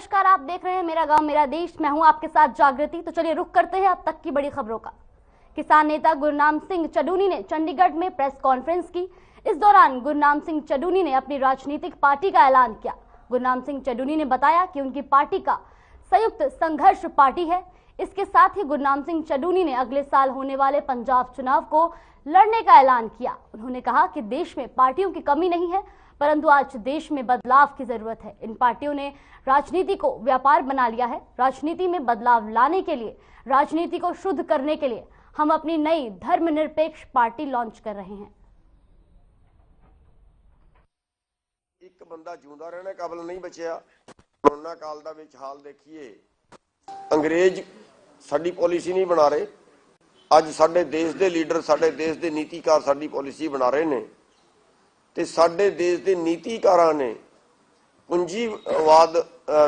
नमस्कार, आप देख रहे हैं मेरा गांव मेरा देश। मैं हूं आपके साथ जागृति। तो चलिए रुक करते हैं अब तक की बड़ी खबरों का। किसान नेता गुरनाम सिंह चडूनी ने चंडीगढ़ में प्रेस कॉन्फ्रेंस की। इस दौरान गुरनाम सिंह चडूनी ने अपनी राजनीतिक पार्टी का ऐलान किया। गुरनाम सिंह चडूनी ने बताया कि उनकी पार्टी का संयुक्त संघर्ष पार्टी है। इसके साथ ही गुरनाम सिंह चडूनी ने अगले साल होने वाले पंजाब चुनाव को लड़ने का ऐलान किया। उन्होंने कहा कि देश में पार्टियों की कमी नहीं है, परंतु आज देश में बदलाव की जरूरत है। इन पार्टियों ने राजनीति को व्यापार बना लिया है। राजनीति में बदलाव लाने के लिए, राजनीति को शुद्ध करने के लिए हम अपनी नई धर्मनिरपेक्ष पार्टी लॉन्च कर रहे हैं। एक बंदा जिंदा रहने काबिल नहीं बचिया। कोरोना काल दा विच हाल देखिए, अंग्रेज साडी पॉलिसी नहीं बना रहे। अज साडे देश दे लीडर, साडे देश दे नीतिकार साडी पॉलिसी बना रहे ने ते साडे देश दे नीतिकारां ने पूंजीवाद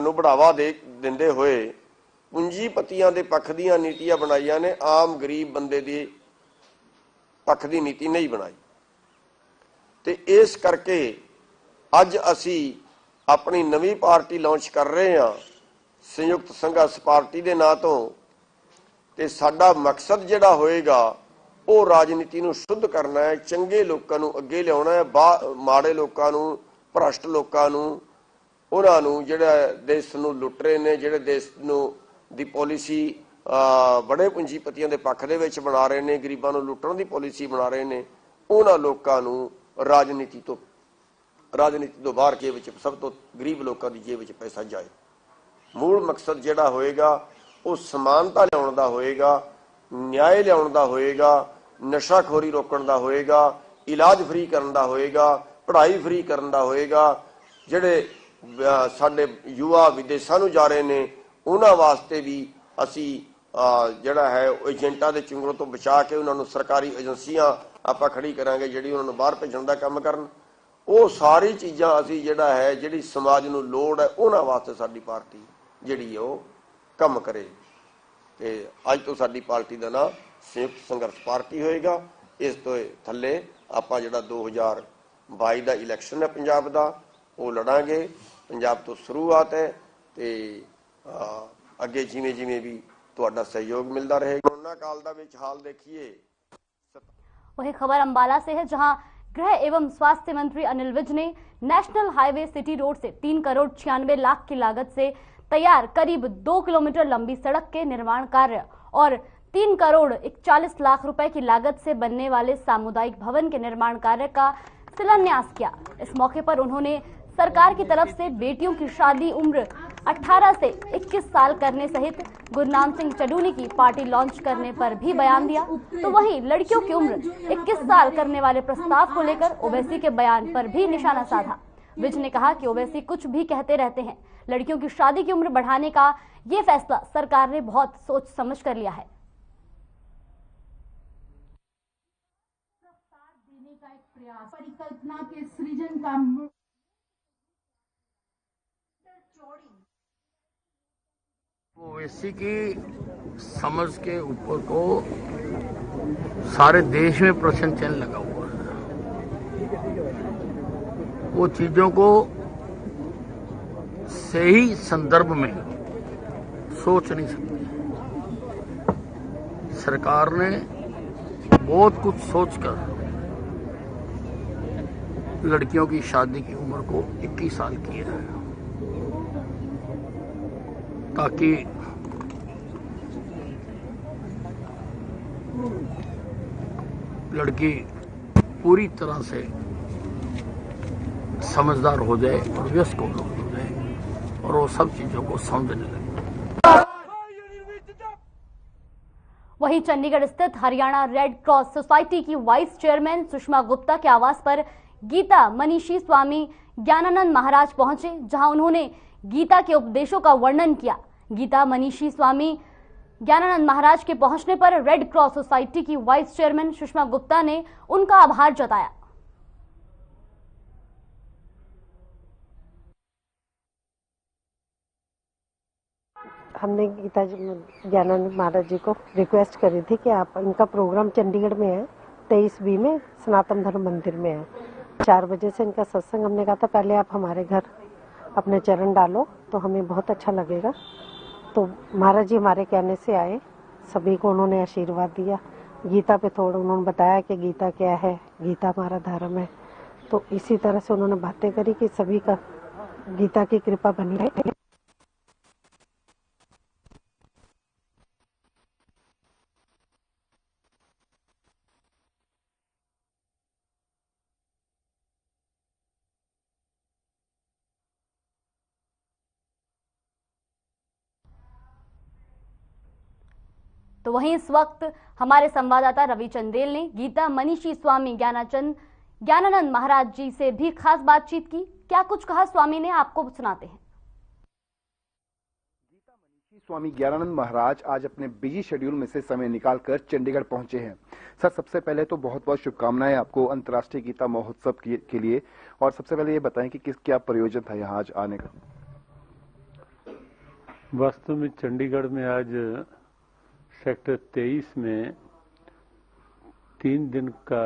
नूं बढ़ावा दिंदे होए पूंजीपतियां दे पक्ष दीयां नीतियां बनाईयां ने, आम गरीब बंदे दे पक्ष दी नीति नहीं बनाई। ते इस करके अज असी अपनी नवी पार्टी लॉन्च कर रहे हैं, संयुक्त संघर्ष पार्टी दे नां तों। ते साडा मकसद जिहड़ा होएगा वो राजनीति नूं शुद्ध करना है, चंगे लोकां नूं अगे लियाउणा है, माड़े लोकां नूं, भ्रष्ट लोकां नूं, उन्हां नूं जिहड़ा देश नूं लुट रहे ने, जिहड़े देश नूं दी पॉलिसी बड़े पूंजीपतियां दे पक्ष दे विच बना रहे ने, गरीबां नूं लुटण दी पॉलिसी बना रहे ने, उन्हां लोकां नूं राजनीति तो बाहर जेब विच, सब तो गरीब लोकां दी जेब विच पैसा जाए। मूल मकसद जिहड़ा होएगा वो समानता लियाउण दा होएगा, न्याय लियाउण दा होएगा, नशाखोरी रोकण दा होएगा, इलाज फ्री करन दा होएगा, पढ़ाई फ्री करन दा होएगा। जिहड़े साडे युवा विदेशां नूं जा रहे ने उन्हां वास्ते भी असी जिहड़ा है एजेंटां दे चुंगलों तो बचा के उन्हां नूं सरकारी एजेंसियां आपां खड़ी करांगे जिहड़ी उन्हां नूं बाहर भेजण दा काम करन। वो सारी चीज़ां असी जिहड़ा है जिहड़ी समाज नूं लोड़ है उन्हां वास्ते साडी पार्टी जिहड़ी है काम करे। ते अज तो साडी पार्टी का नाम संयुक्त संघर्ष पार्टी होएगा। इस तो थले आपां जिहड़ा 2022 का इलैक्शन है पंजाब का वो लड़ांगे। पंजाब तो शुरुआत है ते अगे जिवें जिवें भी तुहाडा सहयोग मिलता रहेगा। कोरोना काल दा विच हाल देखिए। वही खबर अंबाला से है, जहां गृह एवं स्वास्थ्य मंत्री अनिल विज ने नेशनल हाईवे सिटी रोड से 3 करोड़ 96 लाख की लागत से तैयार करीब 2 किलोमीटर लंबी सड़क के निर्माण कार्य और 3 करोड़ 41 लाख रुपए की लागत से बनने वाले सामुदायिक भवन के निर्माण कार्य का शिलान्यास किया। इस मौके पर उन्होंने सरकार की तरफ से बेटियों की शादी उम्र 18 से 21 साल करने सहित गुरनाम सिंह चडूनी की पार्टी लॉन्च करने पर भी बयान दिया। तो वहीं लड़कियों की उम्र 21 साल करने वाले प्रस्ताव को लेकर ओवैसी के बयान पर भी निशाना साधा। विज ने कहा कि ओवैसी कुछ भी कहते रहते हैं, लड़कियों की शादी की उम्र बढ़ाने का ये फैसला सरकार ने बहुत सोच समझ कर लिया है। देने का एक प्रयास, परिकल्पना के सृजन का ओवैसी की समझ के ऊपर को सारे देश में प्रश्न चिन्ह लगा हुआ है। वो चीजों को सही संदर्भ में सोच नहीं सकते। सरकार ने बहुत कुछ सोचकर लड़कियों की शादी की उम्र को 21 साल किया है, ताकि लड़की पूरी तरह से समझदार हो जाए और व्यस्त हो जाए और वो सब चीजों को समझने लगे। वहीं चंडीगढ़ स्थित हरियाणा रेड क्रॉस सोसाइटी की वाइस चेयरमैन सुषमा गुप्ता के आवास पर गीता मनीषी स्वामी ज्ञानानंद महाराज पहुंचे, जहां उन्होंने गीता के उपदेशों का वर्णन किया। गीता मनीषी स्वामी ज्ञानानंद महाराज के पहुंचने पर रेड क्रॉस सोसाइटी की वाइस चेयरमैन सुषमा गुप्ता ने उनका आभार जताया। हमने गीता ज्ञानानंद महाराज जी को रिक्वेस्ट करी थी कि आप, इनका प्रोग्राम चंडीगढ़ में है 23B में सनातन धर्म मंदिर में है, 4 बजे से इनका सत्संग। हमने कहा था पहले आप हमारे घर अपने चरण डालो तो हमें बहुत अच्छा लगेगा। तो महाराज जी हमारे कहने से आए, सभी को उन्होंने आशीर्वाद दिया। गीता पे थोड़ा उन्होंने बताया कि गीता क्या है, गीता हमारा धर्म है। तो इसी तरह से उन्होंने बातें करी कि सभी का गीता की कृपा बनी रहे। तो वहीं इस वक्त हमारे संवाददाता रवि चंदेल ने गीता मनीषी स्वामी ज्ञानानंद महाराज जी से भी खास बातचीत की। क्या कुछ कहा स्वामी ने, आपको सुनाते हैं। गीता मनीषी स्वामी ज्ञानानंद महाराज आज अपने बिजी शेड्यूल में से समय निकालकर चंडीगढ़ पहुंचे हैं। सर, सबसे पहले तो बहुत बहुत शुभकामनाएं आपको अंतर्राष्ट्रीय गीता महोत्सव के लिए। और सबसे पहले ये बताएं कि क्या प्रयोजन था यहाँ आज आने का। वास्तव में चंडीगढ़ में आज सेक्टर 23 में 3 दिन का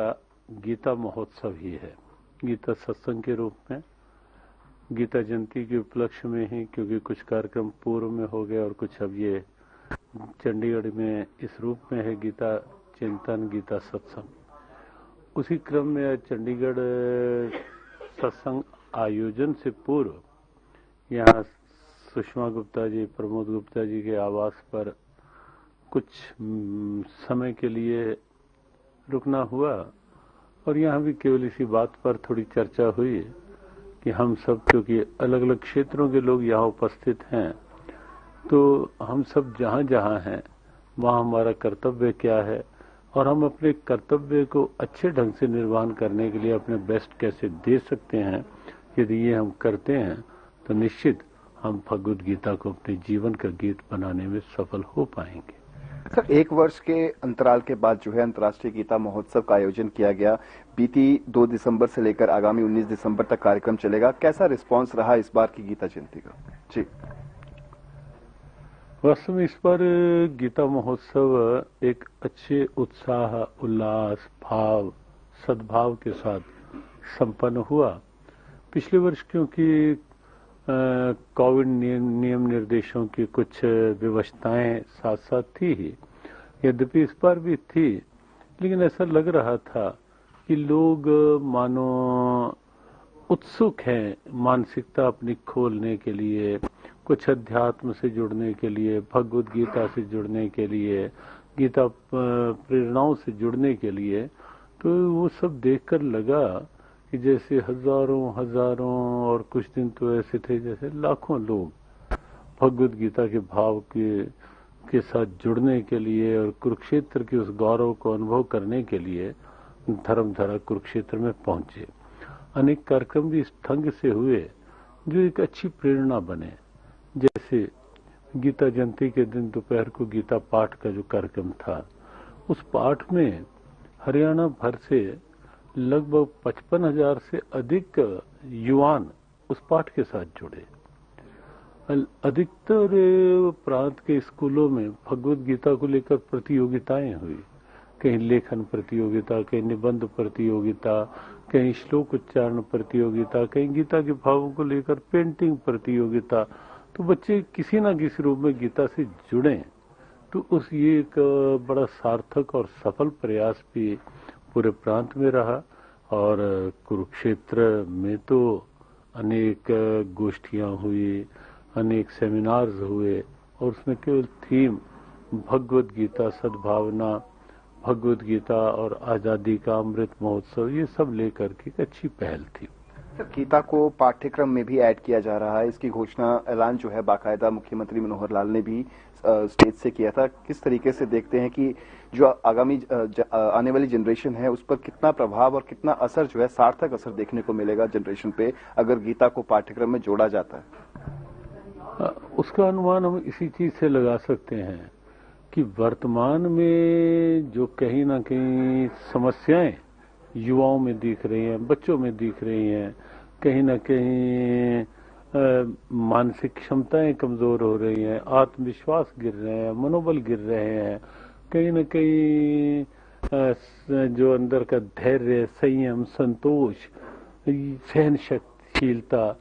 गीता महोत्सव ही है, गीता सत्संग के रूप में। गीता जयंती के उपलक्ष्य में ही, क्योंकि कुछ कार्यक्रम पूर्व में हो गए और कुछ अब ये चंडीगढ़ में इस रूप में है, गीता चिंतन, गीता सत्संग। उसी क्रम में चंडीगढ़ सत्संग आयोजन से पूर्व यहाँ सुषमा गुप्ता जी, प्रमोद गुप्ता जी के आवास पर कुछ समय के लिए रुकना हुआ। और यहाँ भी केवल इसी बात पर थोड़ी चर्चा हुई कि हम सब, क्योंकि अलग अलग क्षेत्रों के लोग यहाँ उपस्थित हैं, तो हम सब जहाँ जहाँ हैं वहाँ हमारा कर्तव्य क्या है और हम अपने कर्तव्य को अच्छे ढंग से निर्वहन करने के लिए अपने बेस्ट कैसे दे सकते हैं। यदि ये हम करते हैं तो निश्चित हम भगवद गीता को अपने जीवन का गीत बनाने में सफल हो पाएंगे। सर, 1 वर्ष के अंतराल के बाद जो है अंतर्राष्ट्रीय गीता महोत्सव का आयोजन किया गया। बीती 2 दिसंबर से लेकर आगामी 19 दिसंबर तक कार्यक्रम चलेगा। कैसा रिस्पांस रहा इस बार की गीता जयंती का? जी, वास्तव में इस बार गीता महोत्सव एक अच्छे उत्साह, उल्लास, भाव, सद्भाव के साथ संपन्न हुआ। पिछले वर्ष क्योंकि कोविड नियम निर्देशों की कुछ व्यवस्थाएं साथ साथ थी ही, यद्यपि इस बार भी थी, लेकिन ऐसा लग रहा था कि लोग मानो उत्सुक हैं मानसिकता अपनी खोलने के लिए, कुछ अध्यात्म से जुड़ने के लिए, भगवद गीता से जुड़ने के लिए, गीता प्रेरणाओं से जुड़ने के लिए। तो वो सब देखकर लगा कि जैसे हजारों और कुछ दिन तो ऐसे थे जैसे लाखों लोग भगवद गीता के भाव के साथ जुड़ने के लिए और कुरुक्षेत्र के उस गौरव को अनुभव करने के लिए धर्मधरा कुरुक्षेत्र में पहुंचे। अनेक कार्यक्रम भी इस ढंग से हुए जो एक अच्छी प्रेरणा बने। जैसे गीता जयंती के दिन दोपहर को गीता पाठ का जो कार्यक्रम था, उस पाठ में हरियाणा भर से लगभग 55,000 से अधिक युवान उस पाठ के साथ जुड़े। अधिकतर प्रांत के स्कूलों में भगवद गीता को लेकर प्रतियोगिताएं हुई, कहीं लेखन प्रतियोगिता, कहीं निबंध प्रतियोगिता, कहीं श्लोक उच्चारण प्रतियोगिता, कहीं गीता के भावों को लेकर पेंटिंग प्रतियोगिता। तो बच्चे किसी न किसी रूप में गीता से जुड़े। तो ये एक बड़ा सार्थक और सफल प्रयास भी पूरे प्रांत में रहा। और कुरुक्षेत्र में तो अनेक गोष्ठियां हुई, अनेक सेमिनार्स हुए और उसमें केवल थीम भगवद गीता, सद्भावना, भगवद गीता और आजादी का अमृत महोत्सव, ये सब लेकर के एक अच्छी पहल थी। सर, गीता को पाठ्यक्रम में भी ऐड किया जा रहा है। इसकी घोषणा, ऐलान जो है बाकायदा मुख्यमंत्री मनोहर लाल ने भी स्टेज से किया था। किस तरीके से देखते हैं कि जो आगामी आने वाली जनरेशन है उस पर कितना प्रभाव और कितना असर जो है, सार्थक असर देखने को मिलेगा जनरेशन पे अगर गीता को पाठ्यक्रम में जोड़ा जाता है? उसका अनुमान हम इसी चीज से लगा सकते हैं कि वर्तमान में जो कहीं ना कहीं समस्याएं युवाओं में दिख रही हैं, बच्चों में दिख रही हैं, कहीं ना कहीं मानसिक क्षमताएं कमजोर हो रही हैं, आत्मविश्वास गिर रहे हैं, मनोबल गिर रहे हैं, कहीं ना कहीं जो अंदर का धैर्य, संयम, संतोष, सहनशीलता,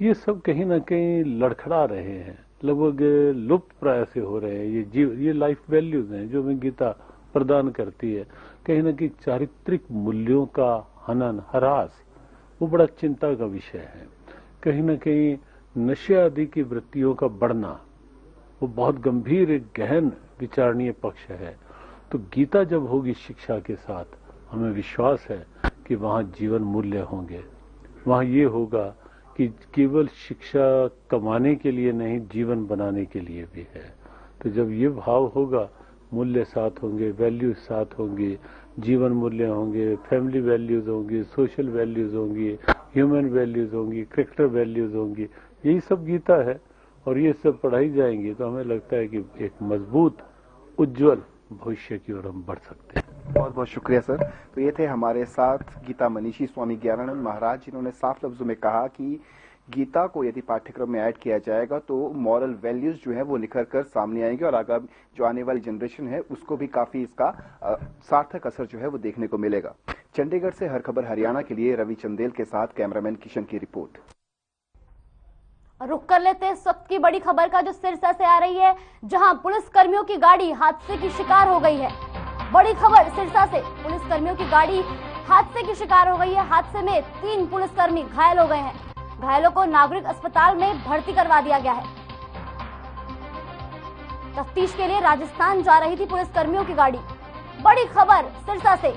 ये सब कहीं ना कहीं लड़खड़ा रहे हैं, लगभग लुप्त प्राय से हो रहे हैं। ये लाइफ वैल्यूज हैं जो हमें गीता प्रदान करती है। कहीं ना कहीं चारित्रिक मूल्यों का हनन, ह्रास, वो बड़ा चिंता का विषय है। कहीं ना कहीं नशे आदि की वृत्तियों का बढ़ना, वो बहुत गंभीर एक गहन विचारणीय पक्ष है। तो गीता जब होगी शिक्षा के साथ, हमें विश्वास है कि वहां जीवन मूल्य होंगे। वहां ये होगा कि केवल शिक्षा कमाने के लिए नहीं, जीवन बनाने के लिए भी है। तो जब ये भाव होगा, मूल्य साथ होंगे, वैल्यूज साथ होंगे, जीवन मूल्य होंगे, फैमिली वैल्यूज होंगी, सोशल वैल्यूज होंगी, ह्यूमन वैल्यूज होंगी, कैरेक्टर वैल्यूज होंगी। यही सब गीता है और ये सब पढ़ाई जाएंगी तो हमें लगता है कि एक मजबूत, उज्जवल भविष्य की ओर हम बढ़ सकते हैं। बहुत बहुत शुक्रिया सर। तो ये थे हमारे साथ गीता मनीषी स्वामी ज्ञानानंद महाराज, जिन्होंने साफ लफ्जों में कहा कि गीता को यदि पाठ्यक्रम में ऐड किया जाएगा तो मॉरल वैल्यूज जो है वो निखर कर सामने आएंगे और आगामी जो आने वाली जनरेशन है उसको भी काफी इसका सार्थक असर जो है वो देखने को मिलेगा। चंडीगढ़ से हर खबर हरियाणा के लिए रवि चंदेल के साथ कैमरामैन किशन की रिपोर्ट। रुक कर लेते हैं इस वक्त की बड़ी खबर का, जो सिरसा से आ रही है, जहां पुलिस कर्मियों की गाड़ी हादसे की शिकार हो गई है। बड़ी खबर सिरसा से, पुलिस कर्मियों की गाड़ी हादसे की शिकार हो गई है। हादसे में 3 पुलिसकर्मी घायल हो गए हैं। घायलों को नागरिक अस्पताल में भर्ती करवा दिया गया है। तफ्तीश के लिए राजस्थान जा रही थी पुलिस कर्मियों की गाड़ी। बड़ी खबर सिरसा से,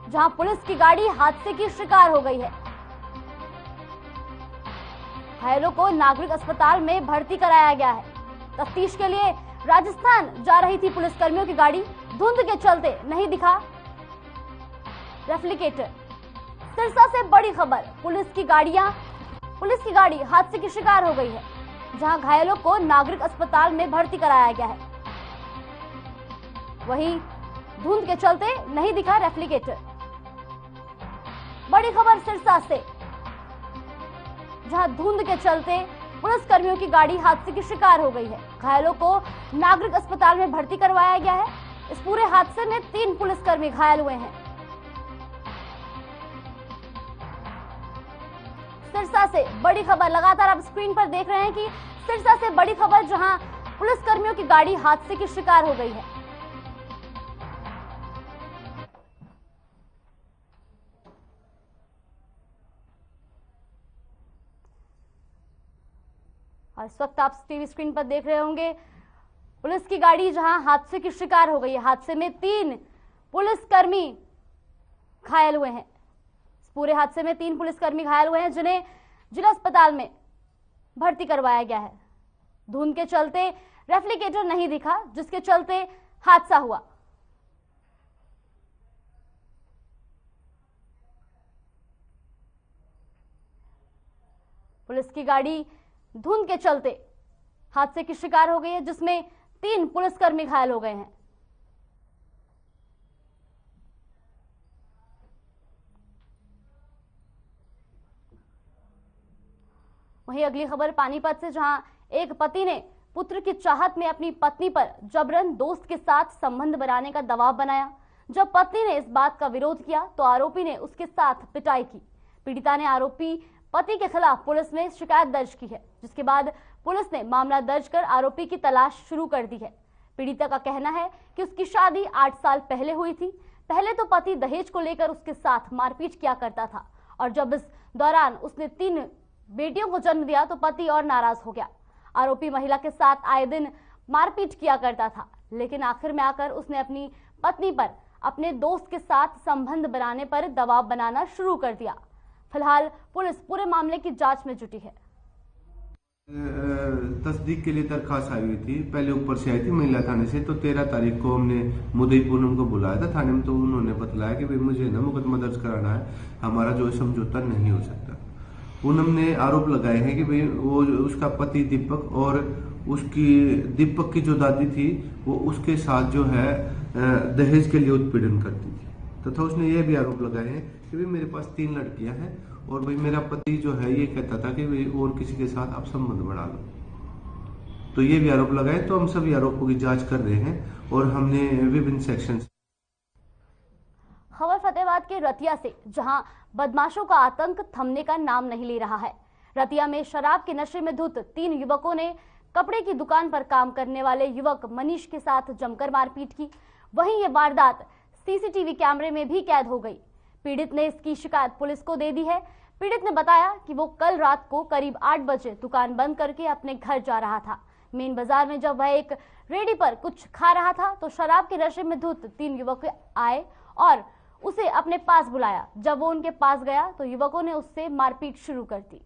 जहां पुलिस की गाड़ी हादसे की शिकार हो गई है। घायलों को नागरिक अस्पताल में भर्ती कराया गया है। तफ्तीश के लिए राजस्थान जा रही थी पुलिस कर्मियों की गाड़ी। धुंध के चलते नहीं दिखा रेफ्लिकेटर। सिरसा से बड़ी खबर, पुलिस की गाड़ी हादसे की शिकार हो गई है, जहां घायलों को नागरिक अस्पताल में भर्ती कराया गया है। वहीं धुंध के चलते नहीं दिखा रेफ्लिकेटर। बड़ी खबर सिरसा से, जहां धुंध के चलते पुलिस कर्मियों की गाड़ी हादसे की शिकार हो गई है। घायलों को नागरिक अस्पताल में भर्ती करवाया गया है। इस पूरे हादसे में 3 पुलिसकर्मी घायल हुए हैं। सिरसा से बड़ी खबर, लगातार आप स्क्रीन पर देख रहे हैं कि सिरसा से बड़ी खबर, जहां पुलिसकर्मियों की गाड़ी हादसे की शिकार हो गई है। और इस वक्त आप टीवी स्क्रीन पर देख रहे होंगे पुलिस की गाड़ी जहां हादसे की शिकार हो गई है। हादसे में 3 पुलिसकर्मी घायल हुए हैं। इस पूरे हादसे में 3 पुलिसकर्मी घायल हुए हैं, जिन्हें जिला अस्पताल में भर्ती करवाया गया है। धुंध के चलते रेफ्लिकेटर नहीं दिखा, जिसके चलते हादसा हुआ। पुलिस की गाड़ी धुंध के चलते हादसे की शिकार हो गई है, जिसमें 3 पुलिसकर्मी घायल हो गए हैं। वहीं अगली खबर पानीपत से, जहां एक पति ने पुत्र की चाहत में अपनी पत्नी पर जबरन दोस्त के साथ संबंध बनाने का दबाव बनाया। जब पत्नी ने इस बात का विरोध किया तो आरोपी ने उसके साथ पिटाई की। पीड़िता ने आरोपी पति के खिलाफ पुलिस में शिकायत दर्ज की है, जिसके बाद पुलिस ने मामला दर्ज कर आरोपी की तलाश शुरू कर दी है। पीड़िता का कहना है कि उसकी शादी 8 साल पहले हुई थी। पहले तो पति दहेज को लेकर उसके साथ मारपीट किया करता था और जब इस दौरान उसने 3 बेटियों को जन्म दिया तो पति और नाराज हो गया। आरोपी महिला के साथ आए दिन मारपीट किया करता था, लेकिन आखिर में आकर उसने अपनी पत्नी पर अपने दोस्त के साथ संबंध बनाने पर दबाव बनाना शुरू कर दिया। फिलहाल पुलिस पूरे मामले की जांच में जुटी है। तस्दीक के लिए दरखास्त आई हुई थी, पहले ऊपर से आई थी महिला थाने से। तो 13 तारीख को हमने मुद्दई पूनम को बुलाया था थाने में, तो उन्होंने बतलाया कि भाई मुझे ना मुकदमा दर्ज कराना है, हमारा जो समझौता नहीं हो सकता। पूनम ने आरोप लगाए हैं कि भाई वो उसका पति दीपक और उसकी दीपक की जो दादी थी वो उसके साथ जो है दहेज के लिए उत्पीड़न करती थी तथा उसने ये भी आरोप लगाए हैं कि भाई मेरे पास 3 लड़कियां हैं और भाई मेरा पति जो है ये कहता था कि भाई और किसी के साथ आप संबंध बढ़ा लो। तो ये भी आरोप लगाए। तो हम सभी आरोपों की जांच कर रहे हैं और हमने विभिन्न सेक्शन। खबर फतेहाबाद के रतिया से, जहां बदमाशों का आतंक थमने का नाम नहीं ले रहा है। रतिया में शराब के नशे में धुत 3 युवकों ने कपड़े की दुकान पर काम करने वाले युवक मनीष के साथ जमकर मारपीट की। वहीं ये वारदात सीसीटीवी कैमरे में भी कैद हो गई। पीड़ित ने इसकी शिकायत पुलिस को दे दी है। पीड़ित ने बताया कि वो कल रात को करीब 8 बजे दुकान बंद करके अपने घर जा रहा था। मेन बाजार में जब वह एक रेडी पर कुछ खा रहा था तो शराब के नशे में धुत 3 युवक आए और उसे अपने पास बुलाया। जब वो उनके पास गया तो युवकों ने उससे मारपीट शुरू कर दी।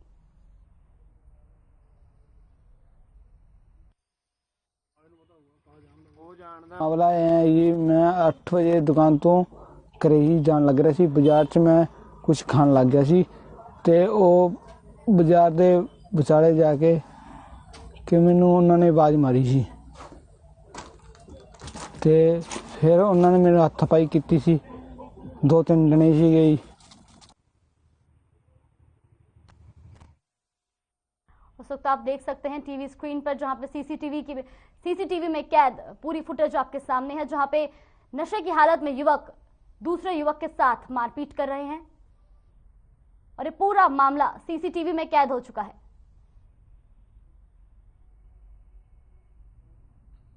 मामला है ये, मैं 8 वजे दुकान तो घरे ही जान लग रहा सी। बाजार च मैं कुछ खान लग गया सी ते ਉਹ ਬਾਜ਼ਾਰ ਦੇ ਵਿਚਾਲੇ ਜਾ ਕੇ ਕਿ ਮੈਨੂੰ ਉਹਨਾਂ ਨੇ ਆਵਾਜ਼ ਮਾਰੀ ਸੀ ਤੇ ਫਿਰ ਉਹਨਾਂ ਨੇ ਮੇਰੇ ਹੱਥ ਪਾਈ ਕੀਤੀ ਸੀ। 2-3 ਜਣੇ ਸੀਗੇ ਜੀ। उस वक्त आप देख सकते हैं टीवी स्क्रीन पर जहां पे सीसीटीवी में कैद पूरी फुटेज आपके सामने है, जहां पे नशे की हालत में युवक दूसरे युवक के साथ मारपीट कर रहे हैं और ये पूरा मामला सीसीटीवी में कैद हो चुका है।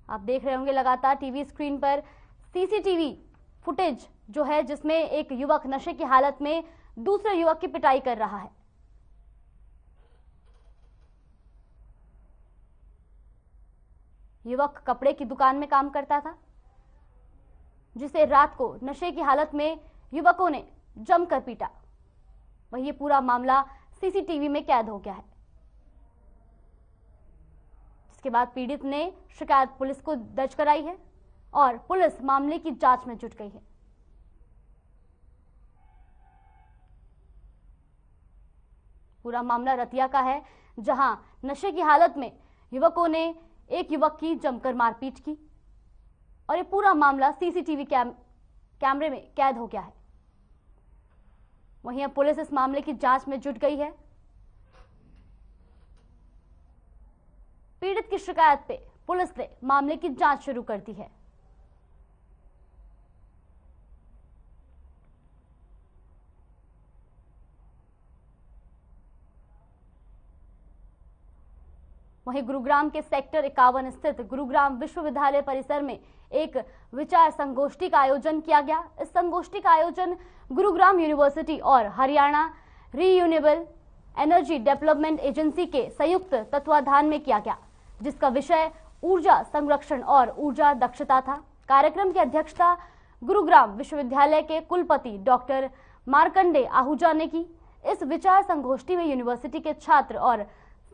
आप देख रहे होंगे लगातार टीवी स्क्रीन पर सीसीटीवी फुटेज जो है, जिसमें एक युवक नशे की हालत में दूसरे युवक की पिटाई कर रहा है। युवक कपड़े की दुकान में काम करता था, जिसे रात को नशे की हालत में युवकों ने जमकर पीटा। वही ये पूरा मामला सीसीटीवी में कैद हो गया है। इसके बाद पीड़ित ने शिकायत पुलिस को दर्ज कराई है और पुलिस मामले की जांच में जुट गई है। पूरा मामला रतिया का है, जहां नशे की हालत में युवकों ने एक युवक की जमकर मारपीट की और ये पूरा मामला सीसीटीवी कैमरे में कैद हो गया है। वहीं अब पुलिस इस मामले की जांच में जुट गई है। पीड़ित की शिकायत पे पुलिस ने मामले की जांच शुरू कर दी है। वहीं गुरुग्राम के सेक्टर 51 स्थित गुरुग्राम विश्वविद्यालय परिसर में एक विचार संगोष्ठी का आयोजन किया गया। इस संगोष्ठी का आयोजन गुरुग्राम यूनिवर्सिटी और हरियाणा रीयूनेबल एनर्जी डेवलपमेंट एजेंसी के संयुक्त तत्वाधान में किया गया, जिसका विषय ऊर्जा संरक्षण और ऊर्जा दक्षता था। कार्यक्रम की अध्यक्षता गुरुग्राम विश्वविद्यालय के कुलपति डॉक्टर मार्कंडे आहूजा ने की। इस विचार संगोष्ठी में यूनिवर्सिटी के छात्र और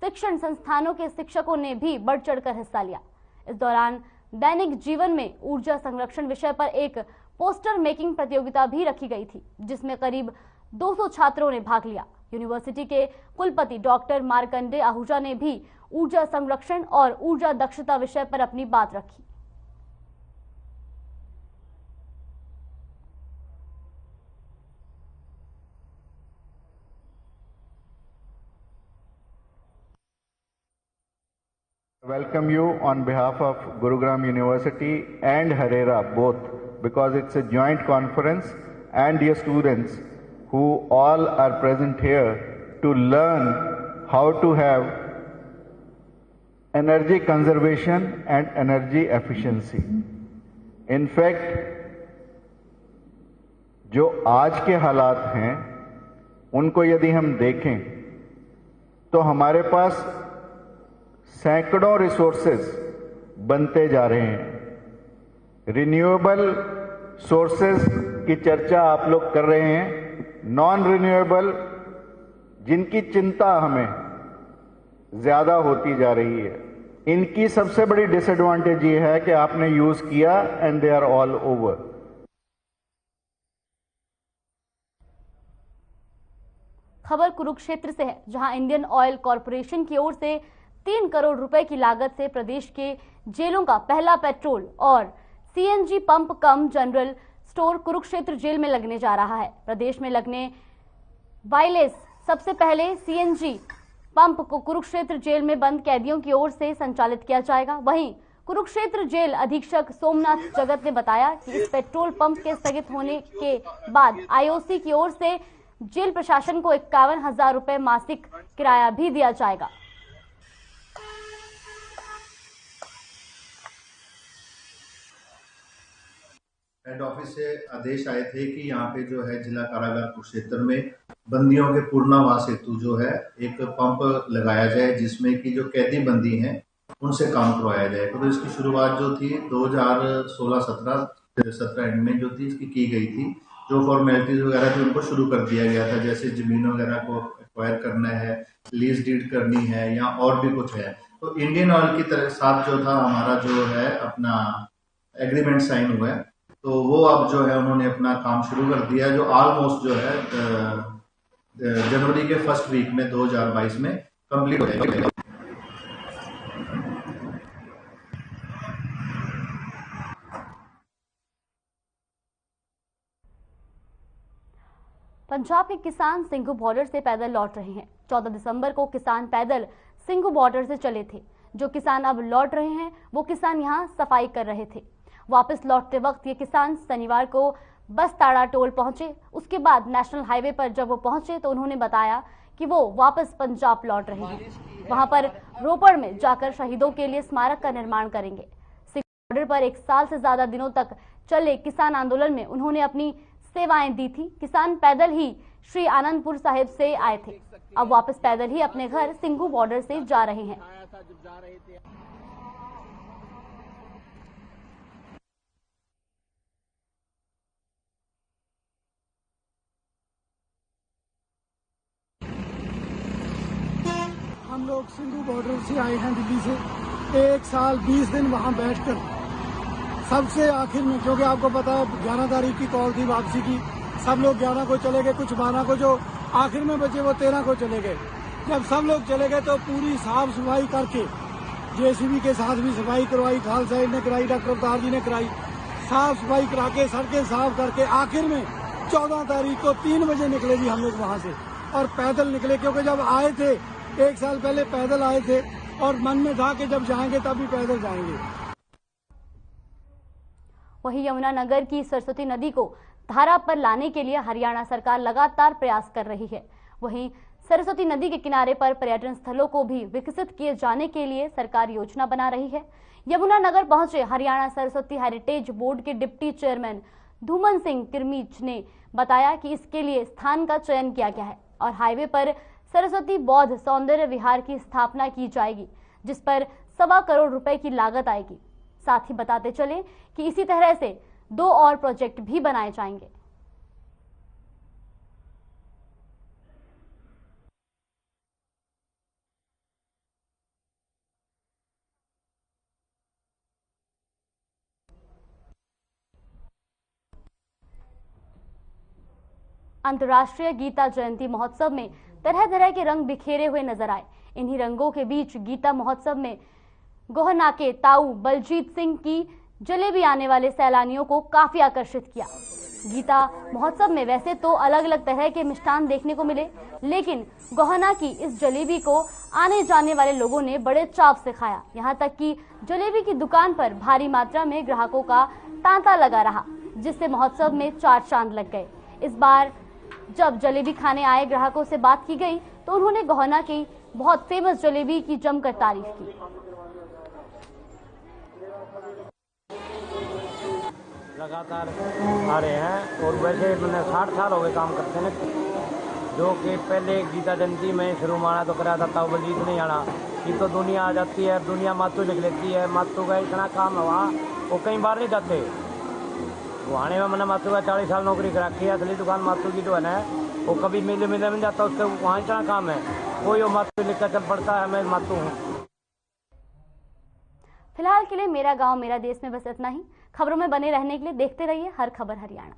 शिक्षण संस्थानों के शिक्षकों ने भी बढ़ चढ़कर हिस्सा लिया। इस दौरान दैनिक जीवन में ऊर्जा संरक्षण विषय पर एक पोस्टर मेकिंग प्रतियोगिता भी रखी गई थी, जिसमें करीब 200 छात्रों ने भाग लिया। यूनिवर्सिटी के कुलपति डॉक्टर मार्कंडे आहूजा ने भी ऊर्जा संरक्षण और ऊर्जा दक्षता विषय पर अपनी बात रखी। Welcome you on behalf of Gurugram University and Harera both, because it's a joint conference, and dear students who all are present here to learn how to have energy conservation and energy efficiency. In fact, जो आज के हालात हैं उनको यदि हम देखें तो हमारे पास सैकड़ों रिसोर्सेज बनते जा रहे हैं। रिन्यूएबल सोर्सेज की चर्चा आप लोग कर रहे हैं, नॉन रिन्यूएबल जिनकी चिंता हमें ज्यादा होती जा रही है, इनकी सबसे बड़ी डिसएडवांटेज ये है कि आपने यूज किया and they are all over. खबर कुरुक्षेत्र से है, जहां इंडियन ऑयल कॉरपोरेशन की ओर से 3 करोड़ रुपए की लागत से प्रदेश के जेलों का पहला पेट्रोल और सीएनजी पंप कम जनरल स्टोर कुरुक्षेत्र जेल में लगने जा रहा है। प्रदेश में लगने वायलेस सबसे पहले सीएनजी पंप को कुरुक्षेत्र जेल में बंद कैदियों की ओर से संचालित किया जाएगा। वहीं कुरुक्षेत्र जेल अधीक्षक सोमनाथ जगत ने बताया कि इस पेट्रोल पंप के स्थगित होने के बाद आईओसी की ओर से जेल प्रशासन को 51,000 रुपए मासिक किराया भी दिया जाएगा। हेड ऑफिस से आदेश आए थे कि यहाँ पे जो है जिला कारागार कुरुक्षेत्र में बंदियों के पूर्णावास हेतु जो है एक पंप लगाया जाए, जिसमें कि जो कैदी बंदी हैं उनसे काम करवाया जाए। तो इसकी शुरुआत जो थी 2016-17 एंड में जो थी इसकी की गई थी। जो फॉर्मेलिटीज वगैरह थी उनको शुरू कर दिया गया था, जैसे जमीन वगैरह को एक्वायर करना है, लीज डीड करनी है या और भी कुछ है। तो इंडियन ऑयल की तरफ साथ जो था हमारा जो है अपना एग्रीमेंट साइन हुआ है, तो वो अब जो है उन्होंने अपना काम शुरू कर दिया, जो ऑलमोस्ट जो है जनवरी के फर्स्ट वीक में 2022 में कंप्लीट हो जाएगा। पंजाब के किसान सिंघू बॉर्डर से पैदल लौट रहे हैं। 14 दिसंबर को किसान पैदल सिंघू बॉर्डर से चले थे। जो किसान अब लौट रहे हैं वो किसान यहां सफाई कर रहे थे। वापस लौटते वक्त ये किसान शनिवार को बसताड़ा टोल पहुंचे। उसके बाद नेशनल हाईवे पर जब वो पहुंचे तो उन्होंने बताया कि वो वापस पंजाब लौट रहे हैं। वहां पर रोपड़ में जाकर शहीदों के लिए स्मारक का निर्माण करेंगे। सिंघू बॉर्डर पर 1 साल से ज्यादा दिनों तक चले किसान आंदोलन में उन्होंने अपनी सेवाएं दी थी। किसान पैदल ही श्री आनंदपुर साहिब से आए थे, अब वापस पैदल ही अपने घर सिंघू बॉर्डर से जा रहे हैं। हम लोग सिंघू बॉर्डर से आए हैं दिल्ली से। 1 साल 20 दिन वहां बैठकर सबसे आखिर में, क्योंकि आपको पता है 11 तारीख की कॉल थी वापसी की, सब लोग 11 को चले गए, कुछ 12 को, जो आखिर में बचे वो 13 को चले गए। जब सब लोग चले गए तो पूरी साफ सफाई करके, जेसीबी के साथ भी सफाई करवाई, खालसा ने कराई, डॉक्टर अवतार जी ने कराई, साफ सफाई करा के सड़कें साफ करके आखिर में 14 तारीख को 3 बजे निकले जी हम लोग वहां से, और पैदल निकले। क्योंकि जब आए थे 1 साल पहले पैदल आए थे और मन में था कि जब जाएंगे तब भी पैदल जाएंगे। वहीं यमुनानगर की सरस्वती नदी को धारा पर लाने के लिए हरियाणा सरकार लगातार प्रयास कर रही है। वहीं सरस्वती नदी के किनारे पर पर्यटन स्थलों को भी विकसित किए जाने के लिए सरकार योजना बना रही है। यमुनानगर पहुंचे हरियाणा सरस्वती हेरिटेज बोर्ड के डिप्टी चेयरमैन धूमन सिंह किरमीच ने बताया कि इसके लिए स्थान का चयन किया गया है और हाईवे पर सरस्वती बौद्ध सौंदर्य विहार की स्थापना की जाएगी, जिस पर 1.25 करोड़ रुपए की लागत आएगी। साथ ही बताते चले कि इसी तरह से 2 और प्रोजेक्ट भी बनाए जाएंगे। अंतर्राष्ट्रीय गीता जयंती महोत्सव में तरह तरह के रंग बिखेरे हुए नजर आए। इन्हीं रंगों के बीच गीता महोत्सव में गोहना के ताऊ बलजीत सिंह की जलेबी आने वाले सैलानियों को काफी आकर्षित किया। गीता महोत्सव में वैसे तो अलग अलग तरह के मिष्ठान देखने को मिले, लेकिन गोहना की इस जलेबी को आने जाने वाले लोगों ने बड़े चाव से खाया। यहाँ तक कि जलेबी की दुकान पर भारी मात्रा में ग्राहकों का तांता लगा रहा, जिससे महोत्सव में 4 चांद लग गए। इस बार जब जलेबी खाने आए ग्राहकों से बात की गई तो उन्होंने गोहना की बहुत फेमस जलेबी की जमकर तारीफ की। लगातार आ रहे हैं और वैसे मैंने 60 साल हो गए काम करते हैं, जो कि पहले गीता जयंती में शुरू माना तो करा था ताऊ बलजीत नहीं आना, ये तो दुनिया आ जाती है, दुनिया मातू लिख लेती है। मातू का इतना काम है वहाँ, वो कई बार नहीं जाते। वहाने में मैंने मातू का 40 साल नौकरी करा की, असली दुकान मातू की जो है ना, वो कभी मेले मेले में जाता, उसके वहाँ इतना काम है, कोई वो मातू लिखकर चल पड़ता है, मैं मातू हूँ। फिलहाल के लिए मेरा गांव मेरा देश में बस इतना ही। खबरों में बने रहने के लिए देखते रहिए हर खबर हरियाणा।